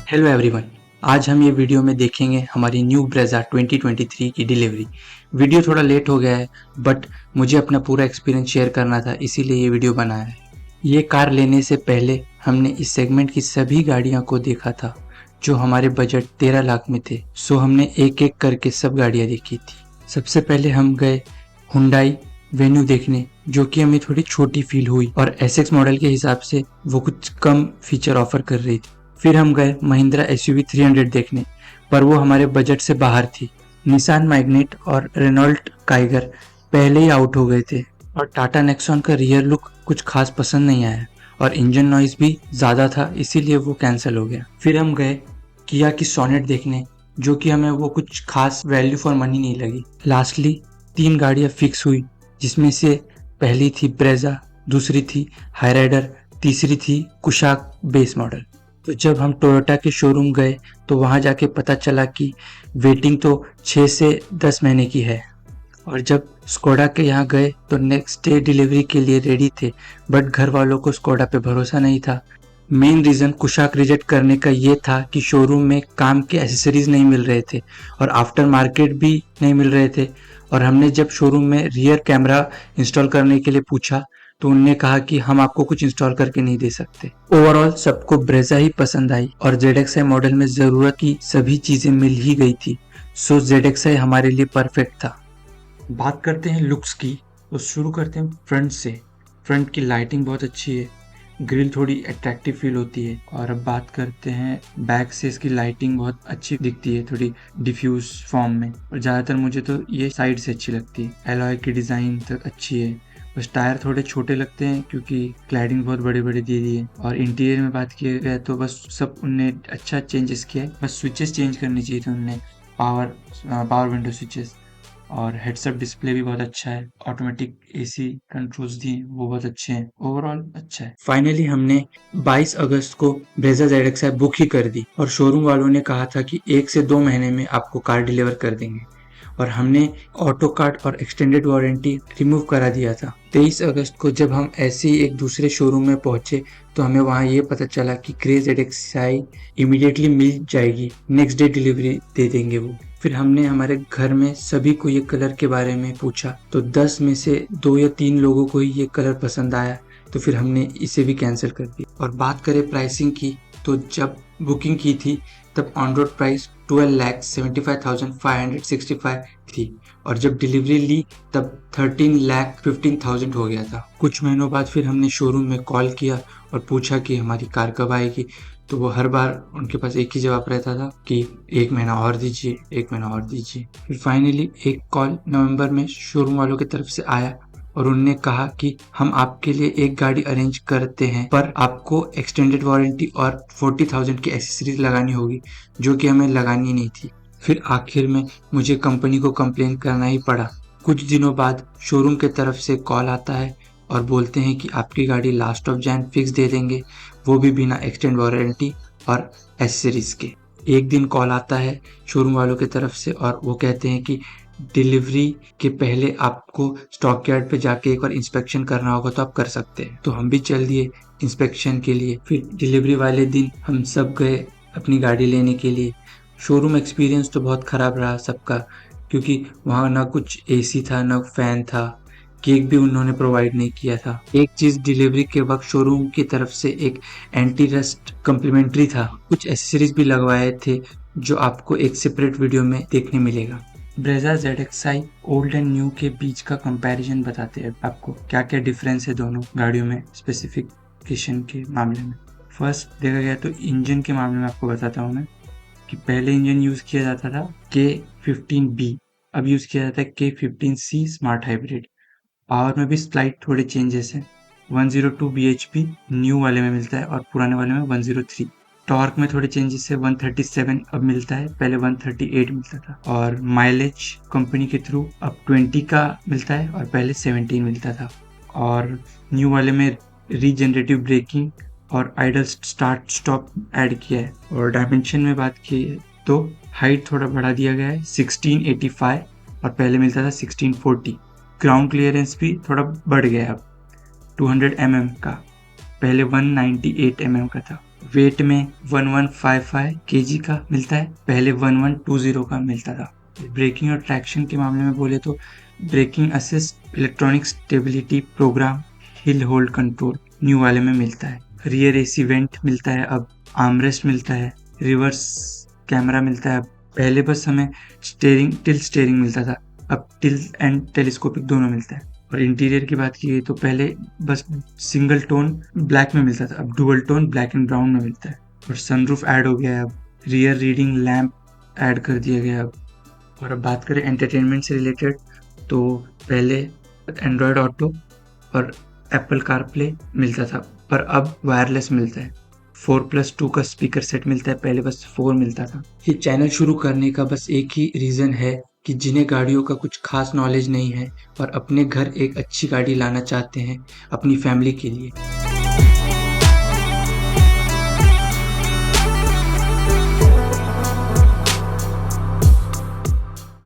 Hello everyone. आज हम ये वीडियो में देखेंगे हमारी न्यू ब्रेजा 2023 की डिलीवरी। वीडियो थोड़ा लेट हो गया है बट मुझे अपना पूरा एक्सपीरियंस शेयर करना था, इसीलिए ये वीडियो बनाया है। ये कार लेने से पहले हमने इस सेगमेंट की सभी गाड़ियां को देखा था जो हमारे बजट 13 लाख में थे। सो हमने एक एक करके सब गाड़ियां देखी थी। सबसे पहले हम गए हुंडई वेन्यू देखने, जो कि हमें थोड़ी छोटी फील हुई और एसएक्स मॉडल के हिसाब से वो कुछ कम फीचर ऑफर कर रही थी। फिर हम गए महिंद्रा एसयूवी 300 देखने, पर वो हमारे बजट से बाहर थी। निसान मैग्नेट और रेनॉल्ट काइगर पहले ही आउट हो गए थे और टाटा नेक्सॉन का रियर लुक कुछ खास पसंद नहीं आया और इंजन नॉइज भी ज़्यादा था, इसीलिए वो कैंसिल हो गया। फिर हम गए किया की सोनेट देखने, जो कि हमें वो कुछ खास वैल्यू फॉर मनी नहीं लगी। लास्टली 3 गाड़ियाँ फिक्स हुई, जिसमें से पहली थी ब्रेजा, दूसरी थी हाईराइडर, तीसरी थी कुशाक बेस मॉडल। तो जब हम टोयोटा के शोरूम गए तो वहाँ जाके पता चला कि वेटिंग तो 6 से 10 महीने की है, और जब स्कोडा के यहाँ गए तो नेक्स्ट डे डिलीवरी के लिए रेडी थे, बट घर वालों को स्कोडा पे भरोसा नहीं था। मेन रीज़न कुशाक रिजेक्ट करने का ये था कि शोरूम में काम के एसेसरीज नहीं मिल रहे थे और आफ्टर मार्केट भी नहीं मिल रहे थे। और हमने जब शोरूम में रियर कैमरा इंस्टॉल करने के लिए पूछा तो उनने कहा कि हम आपको कुछ इंस्टॉल करके नहीं दे सकते। ओवरऑल सबको ब्रेजा ही पसंद आई और ZXi मॉडल में ज़रूरत की सभी चीज़ें मिल ही गई थी। सो ZXi हमारे लिए परफेक्ट था। बात करते हैं लुक्स की, तो शुरू करते हैं फ्रंट से। फ्रंट की लाइटिंग बहुत अच्छी है, ग्रिल थोड़ी अट्रैक्टिव फील होती है। और अब बात करते हैं बैक से, इसकी लाइटिंग बहुत अच्छी दिखती है, थोड़ी डिफ्यूज फॉर्म में, और ज़्यादातर मुझे तो ये साइड से अच्छी लगती है। एलॉय की डिज़ाइन तक अच्छी है, बस टायर थोड़े छोटे लगते हैं क्योंकि क्लैडिंग बहुत बड़े बड़े दे दी है। और इंटीरियर में बात किया गया तो बस सब उनने अच्छा चेंजेस किया है, बस स्विचेस चेंज करनी चाहिए थे उनने, पावर विंडो स्विचेस। और हेडसअप डिस्प्ले भी बहुत अच्छा है, ऑटोमेटिक एसी कंट्रोल्स दिए वो बहुत अच्छे हैं, ओवरऑल अच्छा है। फाइनली हमने 22 अगस्त को ब्रेजा ZXi बुक ही कर दी और शोरूम वालों ने कहा था कि 1 से 2 महीने में आपको कार डिलीवर कर देंगे, और हमने ऑटो कार्ड और एक्सटेंडेड वारंटी रिमूव करा दिया था। 23 अगस्त को जब हम ऐसे ही एक दूसरे शोरूम में पहुंचे तो हमें वहां ये पता चला कि क्रे ZXi इमीडिएटली मिल जाएगी, नेक्स्ट डे डिलीवरी दे देंगे वो। फिर हमने हमारे घर में सभी को ये कलर के बारे में पूछा तो 10 में से 2 या 3 लोगों को ही ये कलर पसंद आया, तो फिर हमने इसे भी कैंसिल कर दिया। और बात करें प्राइसिंग की, तो जब बुकिंग की थी तब ऑन रोड प्राइस 12,75,565 थी और जब डिलीवरी ली तब 13,15,000 हो गया था। कुछ महीनों बाद फिर हमने शोरूम में कॉल किया और पूछा कि हमारी कार कब आएगी, तो वो हर बार उनके पास एक ही जवाब रहता था कि 1 महीना और दीजिए, 1 महीना और दीजिए। फिर फाइनली एक कॉल नवंबर में शोरूम वालों की तरफ से आया और उन्होंने कहा कि हम आपके लिए एक गाड़ी अरेंज करते हैं, पर आपको एक्सटेंडेड वारंटी और 40,000 की एसेसरीज लगानी होगी, जो कि हमें लगानी नहीं थी। फिर आखिर में मुझे कंपनी को कंप्लेन करना ही पड़ा। कुछ दिनों बाद शोरूम की तरफ से कॉल आता है और बोलते हैं कि आपकी गाड़ी लास्ट ऑफ जैन फिक्स दे देंगे, वो भी बिना एक्सटेंड वारंटी और एसेसरीज के। एक दिन कॉल आता है शोरूम वालों की तरफ से और वो कहते हैं कि डिलीवरी के पहले आपको स्टॉक यार्ड पे जाके एक बार इंस्पेक्शन करना होगा, तो आप कर सकते हैं। तो हम भी चल दिए इंस्पेक्शन के लिए। फिर डिलीवरी वाले दिन हम सब गए अपनी गाड़ी लेने के लिए। शोरूम एक्सपीरियंस तो बहुत ख़राब रहा सबका, क्योंकि वहाँ ना कुछ एसी था ना फैन था, केक भी उन्होंने प्रोवाइड नहीं किया था। एक चीज़ डिलीवरी के वक्त शोरूम की तरफ से एक एंटी रस्ट कम्प्लीमेंट्री था, कुछ एसेसरीज भी लगवाए थे जो आपको एक सेपरेट वीडियो में देखने मिलेगा। Brezza ZXi old and new के बीच का कंपैरिजन बताते हैं आपको क्या क्या डिफरेंस है दोनों गाड़ियों में स्पेसिफिकेशन के मामले में। फर्स्ट देखा गया तो इंजन के मामले में आपको बताता हूँ मैं कि पहले इंजन यूज़ किया जाता था K15B, अब यूज़ किया जाता है K15C स्मार्ट हाइब्रिड। पावर में भी स्लाइट थोड़े चेंजेस हैं, 102 bhp न्यू वाले में मिलता है और पुराने वाले में 103। टॉर्क में थोड़े चेंजेस है, 137 अब मिलता है, पहले 138 मिलता था। और माइलेज कंपनी के थ्रू अब 20 का मिलता है और पहले 17 मिलता था। और न्यू वाले में रीजनरेटिव ब्रेकिंग और आइडल स्टार्ट स्टॉप ऐड किया है। और डायमेंशन में बात की तो हाइट थोड़ा बढ़ा दिया गया है, 1685 और पहले मिलता था 1640। ग्राउंड क्लियरेंस भी थोड़ा बढ़ गया अब 200 mm का, पहले 198 mm का था। वेट में 1155 केजी का मिलता है, पहले 1120 का मिलता था। ब्रेकिंग और ट्रैक्शन के मामले में बोले तो braking assist, electronic stability program, hill hold control new वाले में मिलता है। रियर एसी वेंट मिलता है, अब आर्मरेस्ट मिलता है, रिवर्स कैमरा मिलता है। पहले बस हमें टिल्ट स्टीयरिंग मिलता था, अब टिल्ट एंड टेलीस्कोपिक दोनों मिलता है। और इंटीरियर की बात की गई तो पहले बस सिंगल टोन ब्लैक में मिलता था, अब dual tone black and brown में मिलता है। और सनरूफ ऐड हो गया है, अब रियर रीडिंग लैम्प ऐड कर दिया गया है अब। और अब बात करें एंटरटेनमेंट से रिलेटेड तो पहले एंड्रॉयड ऑटो और एप्पल कारप्ले मिलता था, पर अब वायरलेस मिलता है। 4+2 का स्पीकर सेट मिलता है, पहले बस 4 मिलता था। ये चैनल शुरू करने का बस एक ही रीज़न है कि जिन्हें गाड़ियों का कुछ खास नॉलेज नहीं है और अपने घर एक अच्छी गाड़ी लाना चाहते हैं अपनी फैमिली के लिए।